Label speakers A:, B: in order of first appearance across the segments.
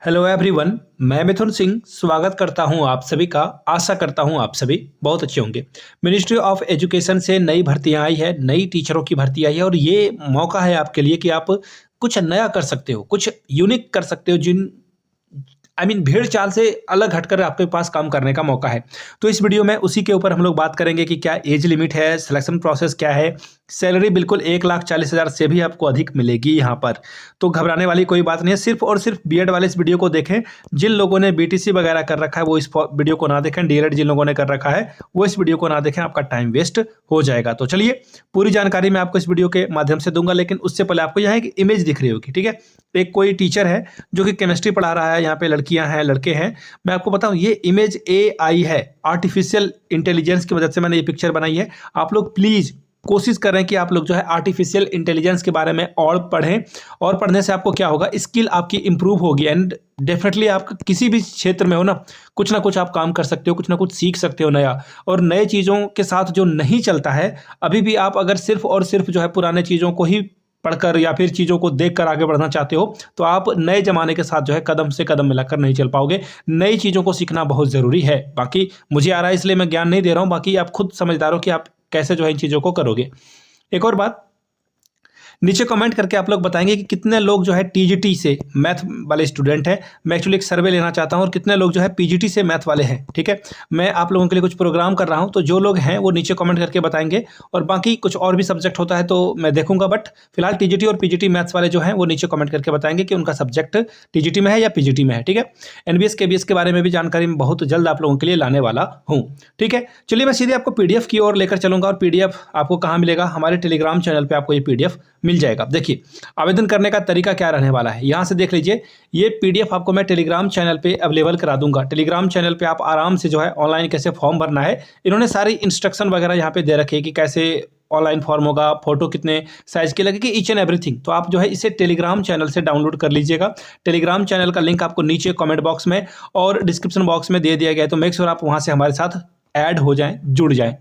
A: Hello everyone, मैं मिथुन सिंह स्वागत करता हूं आप सभी का। आशा करता हूं आप सभी बहुत अच्छे होंगे। मिनिस्ट्री ऑफ एजुकेशन से नई भर्तियां आई है, नई टीचरों की भर्ती आई है और ये मौका है आपके लिए कि आप कुछ नया कर सकते हो, कुछ यूनिक कर सकते हो। जिन भीड़ चाल से अलग हटकर आपके पास काम करने का मौका है। तो इस वीडियो में उसी के ऊपर हम लोग बात करेंगे कि क्या एज लिमिट है, सिलेक्शन प्रोसेस क्या है, सैलरी बिल्कुल 1,40,000 से भी आपको अधिक मिलेगी यहाँ पर। तो घबराने वाली कोई बात नहीं है। सिर्फ और सिर्फ बीएड वाले इस वीडियो को देखें। जिन लोगों ने बीटीसी वगैरह कर रखा है वो इस वीडियो को ना देखें। डीएलएड जिन लोगों ने कर रखा है वो इस वीडियो को ना देखें, आपका टाइम वेस्ट हो जाएगा। तो चलिए, पूरी जानकारी मैं आपको इस वीडियो के माध्यम से दूंगा, लेकिन उससे पहले आपको यहाँ एक इमेज दिख रही होगी, ठीक है। एक कोई टीचर है जो कि केमिस्ट्री पढ़ा रहा है, यहाँ पे लड़कियां हैं, लड़के हैं। मैं आपको बताऊं, ये इमेज एआई है, आर्टिफिशियल इंटेलिजेंस की मदद से मैंने ये पिक्चर बनाई है। आप लोग प्लीज कोशिश कर रहे हैं कि आप लोग जो है आर्टिफिशियल इंटेलिजेंस के बारे में और पढ़ें, और पढ़ने से आपको क्या होगा, स्किल आपकी इंप्रूव होगी एंड डेफिनेटली आप किसी भी क्षेत्र में हो ना कुछ आप काम कर सकते हो, कुछ ना कुछ सीख सकते हो नया। और नए चीज़ों के साथ जो नहीं चलता है अभी भी, आप अगर सिर्फ और सिर्फ जो है पुराने चीज़ों को ही पढ़कर या फिर चीज़ों को देखकर आगे बढ़ना चाहते हो तो आप नए जमाने के साथ जो है कदम से कदम मिलाकर नहीं चल पाओगे। नई चीज़ों को सीखना बहुत ज़रूरी है। बाकी मुझे आ रहा है इसलिए मैं ज्ञान नहीं दे रहा हूँ, बाकी आप खुद समझदार हो कि आप कैसे जो है इन चीज़ों को करोगे। एक और बात, नीचे कमेंट करके आप लोग बताएंगे कि कितने लोग जो है टीजीटी से मैथ वाले स्टूडेंट हैं। मैं एक्चुअली एक सर्वे लेना चाहता हूं, और कितने लोग जो है पीजीटी से मैथ वाले हैं, ठीक है। मैं आप लोगों के लिए कुछ प्रोग्राम कर रहा हूं, तो जो लोग हैं वो नीचे कमेंट करके बताएंगे। और बाकी कुछ और भी सब्जेक्ट होता है तो मैं देखूंगा, बट फिलहाल टीजीटी और पीजीटी मैथ्स वाले जो हैं वो नीचे कमेंट करके बताएंगे कि उनका सब्जेक्ट टीजीटी में है या पीजीटी में है, ठीक है। एनबीएस केबीएस के बारे में भी जानकारी मैं बहुत जल्द आप लोगों के लिए लाने वाला हूँ, ठीक है। चलिए, मैं सीधे आपको पीडीएफ की ओर लेकर चलूंगा। और पीडीएफ आपको कहाँ मिलेगा? हमारे टेलीग्राम चैनल पर आपको ये पीडीएफ मिल जाएगा। देखिए, आवेदन करने का तरीका क्या रहने वाला है, यहां से देख लीजिए। ये पीडीएफ आपको मैं टेलीग्राम चैनल पे अवेलेबल करा दूंगा। टेलीग्राम चैनल पे आप आराम से जो है ऑनलाइन कैसे फॉर्म भरना है, इन्होंने सारी इंस्ट्रक्शन वगैरह यहाँ पे दे रखी है कि कैसे ऑनलाइन फॉर्म होगा, फोटो कितने साइज की लगेगी, ईच एंड एवरीथिंग। तो आप जो है इसे टेलीग्राम चैनल से डाउनलोड कर लीजिएगा। टेलीग्राम चैनल का लिंक आपको नीचे कमेंट बॉक्स में और डिस्क्रिप्शन बॉक्स में दे दिया गया है, तो मेक श्योर आप वहां से हमारे साथ ऐड हो जाएं, जुड़ जाएं।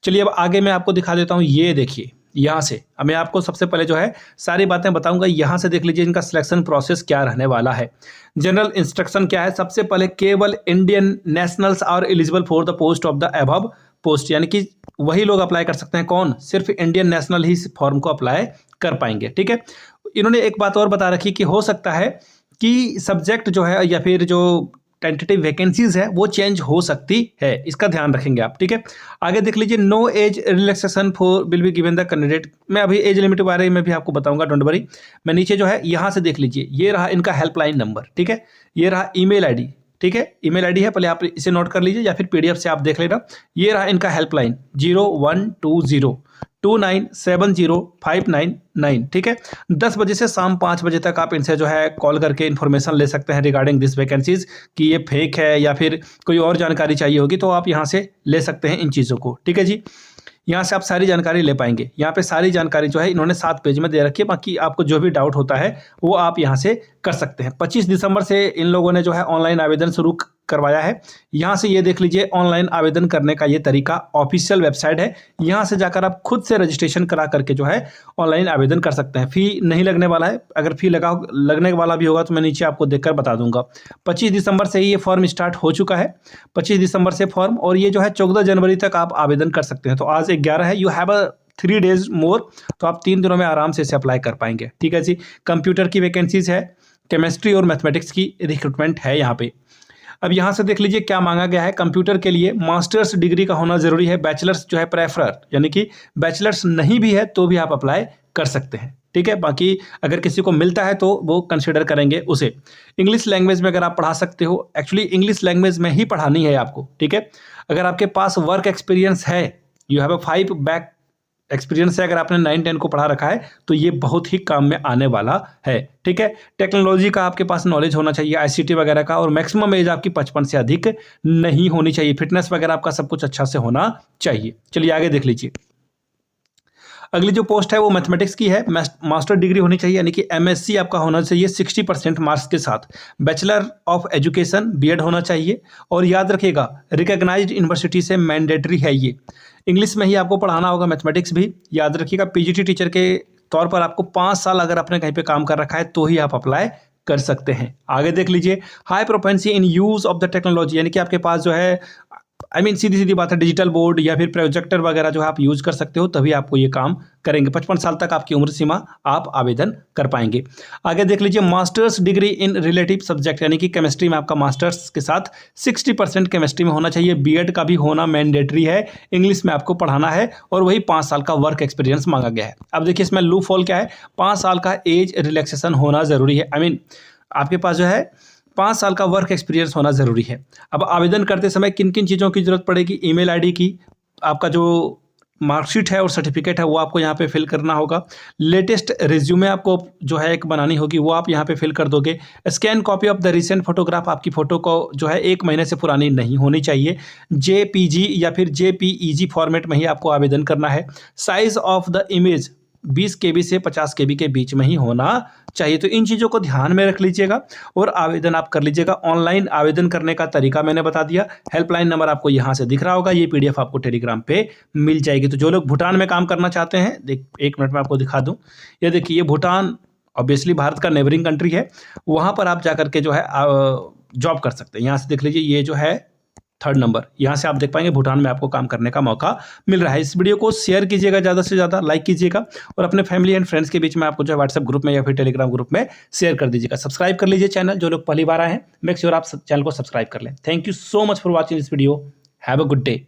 A: चलिए, अब आगे मैं आपको दिखा देता हूँ। ये देखिए, यहाँ से अब मैं आपको सबसे पहले जो है सारी बातें बताऊंगा। यहाँ से देख लीजिए इनका सिलेक्शन प्रोसेस क्या रहने वाला है। जनरल इंस्ट्रक्शन क्या है? सबसे पहले केवल Indian nationals are eligible for the post of the above post, यानी कि वही लोग अप्लाई कर सकते हैं। कौन? सिर्फ इंडियन नेशनल ही इस फॉर्म को अप्लाई कर पाएंगे, ठीक है। इन्होंने एक बात और बता रखी कि हो सकता है कि सब्जेक्ट जो है या फिर जो टेंटेटिव वैकेंसीज है वो चेंज हो सकती है, इसका ध्यान रखेंगे आप, ठीक है। आगे देख लीजिए, no age relaxation for will be given the candidate. मैं अभी एज लिमिट के बारे में भी आपको बताऊंगा, डोंट वरी। मैं नीचे जो है यहाँ से देख लीजिए, ये रहा इनका हेल्पलाइन नंबर, ठीक है। ये रहा ईमेल आईडी, ठीक है। ईमेल आईडी है, पहले आप इसे नोट कर लीजिए या फिर पीडीएफ से आप देख लेना। ये रहा इनका हेल्पलाइन 012029705999, ठीक है। 10 बजे से शाम 5 बजे तक आप इनसे जो है कॉल करके इन्फॉर्मेशन ले सकते हैं रिगार्डिंग दिस वैकेंसीज, कि ये फेक है या फिर कोई और जानकारी चाहिए होगी तो आप यहाँ से ले सकते हैं इन चीज़ों को, ठीक है जी। यहाँ से आप सारी जानकारी ले पाएंगे। यहाँ पे सारी जानकारी जो है इन्होंने 7 पेज में दे रखी है। बाकी आपको जो भी डाउट होता है वो आप यहाँ से कर सकते हैं। 25 दिसंबर से इन लोगों ने जो है ऑनलाइन आवेदन शुरू करवाया है। यहाँ से ये देख लीजिए, ऑनलाइन आवेदन करने का ये तरीका ऑफिशियल वेबसाइट है। यहाँ से जाकर आप खुद से रजिस्ट्रेशन करा करके जो है ऑनलाइन आवेदन कर सकते हैं। फी नहीं लगने वाला है। अगर फी लगने वाला भी होगा तो मैं नीचे आपको देखकर बता दूंगा। 25 दिसंबर से ही ये फॉर्म स्टार्ट हो चुका है, 25 दिसंबर से फॉर्म, और ये जो है 14 जनवरी तक आप आवेदन कर सकते हैं। तो आज 11 है, you have a 3 days more, तो आप 3 दिनों में आराम से इसे अप्लाई कर पाएंगे, ठीक है जी। कंप्यूटर की वैकेंसीज है, केमिस्ट्री और मैथमेटिक्स की रिक्रूटमेंट है यहाँ पे। अब यहाँ से देख लीजिए क्या मांगा गया है। कंप्यूटर के लिए मास्टर्स डिग्री का होना जरूरी है। बैचलर्स जो है प्रेफर, यानी कि बैचलर्स नहीं भी है तो भी आप अप्लाई कर सकते हैं, ठीक है। बाकी अगर किसी को मिलता है तो वो कंसिडर करेंगे उसे। इंग्लिश लैंग्वेज में अगर आप पढ़ा सकते हो, एक्चुअली इंग्लिश लैंग्वेज में ही पढ़ानी है आपको, ठीक है। अगर आपके पास वर्क एक्सपीरियंस है, you have a 5 back experience है, अगर आपने 9-10 को पढ़ा रखा है तो ये बहुत ही काम में आने वाला है, ठीक है। टेक्नोलॉजी का आपके पास नॉलेज होना चाहिए, आईसीटी वगैरह का, और मैक्सिमम एज आपकी 55 से अधिक नहीं होनी चाहिए। फिटनेस वगैरह आपका सब कुछ अच्छा से होना चाहिए। चलिए आगे देख लीजिए। अगली जो पोस्ट है वो मैथमेटिक्स की है। मास्टर डिग्री होनी चाहिए, यानी कि एमएससी आपका होना चाहिए 60% मार्क्स के साथ। बैचलर ऑफ एजुकेशन बीएड होना चाहिए, और याद रखिएगा रिकॉग्नाइज्ड यूनिवर्सिटी से मैंडेटरी है ये। इंग्लिश में ही आपको पढ़ाना होगा, मैथमेटिक्स भी याद रखिएगा। पीजीटी टीचर के तौर पर आपको 5 साल अगर आपने कहीं पे काम कर रखा है तो ही आप अप्लाई कर सकते हैं। आगे देख लीजिए, high propensity in use of the technology, यानी कि आपके पास जो है सीधी-सीधी बात है, डिजिटल बोर्ड या फिर प्रोजेक्टर वगैरह जो है आप यूज़ कर सकते हो, तभी आपको ये काम करेंगे। 55 साल तक आपकी उम्र सीमा आप आवेदन कर पाएँगे। आगे देख लीजिए, masters degree in relative subject, यानी कि केमिस्ट्री में आपका मास्टर्स के साथ 60% केमिस्ट्री में होना चाहिए। बीएड का भी होना मैंडेटरी है। इंग्लिश में आपको पढ़ाना है और वही 5 साल का वर्क एक्सपीरियंस माँगा गया है। अब देखिए इसमें लूप होल क्या है, 5 साल का एज रिलैक्सेशन होना ज़रूरी है। आपके पास जो है 5 साल का वर्क एक्सपीरियंस होना ज़रूरी है। अब आवेदन करते समय किन-किन चीज़ों की ज़रूरत पड़ेगी? ईमेल आईडी की, आपका जो मार्कशीट है और सर्टिफिकेट है वो आपको यहाँ पे फिल करना होगा। लेटेस्ट रिज्यूमे आपको जो है एक बनानी होगी, वो आप यहाँ पे फिल कर दोगे। Scan copy of the recent photograph, आपकी फ़ोटो को जो है 1 महीने से पुरानी नहीं होनी चाहिए। जेपीजी या फिर जेपीईजी फॉर्मेट में ही आपको आवेदन करना है। साइज़ ऑफ द इमेज 20 केबी से 50 केबी के बीच में ही होना चाहिए। तो इन चीज़ों को ध्यान में रख लीजिएगा और आवेदन आप कर लीजिएगा। ऑनलाइन आवेदन करने का तरीका मैंने बता दिया। हेल्पलाइन नंबर आपको यहाँ से दिख रहा होगा, ये पीडीएफ आपको टेलीग्राम पे मिल जाएगी। तो जो लोग भूटान में काम करना चाहते हैं, 1 मिनट में आपको दिखा दूँ। ये देखिए, ये भूटान ऑब्वियसली भारत का नेबरिंग कंट्री है। वहाँ पर आप जाकर के जो है जॉब कर सकते हैं। यहाँ से देख लीजिए, ये जो है 3rd नंबर, यहाँ से आप देख पाएंगे भूटान में आपको काम करने का मौका मिल रहा है। इस वीडियो को शेयर कीजिएगा, ज़्यादा से ज़्यादा लाइक कीजिएगा और अपने फैमिली एंड फ्रेंड्स के बीच में आपको जो है व्हाट्सएप ग्रुप में या फिर टेलीग्राम ग्रुप में शेयर कर दीजिएगा। सब्सक्राइब कर लीजिए चैनल, जो लोग पहली बार आए हैं मेक श्योर आप चैनल को सब्सक्राइब कर लें। Thank you so much for watching this video. Have a good day.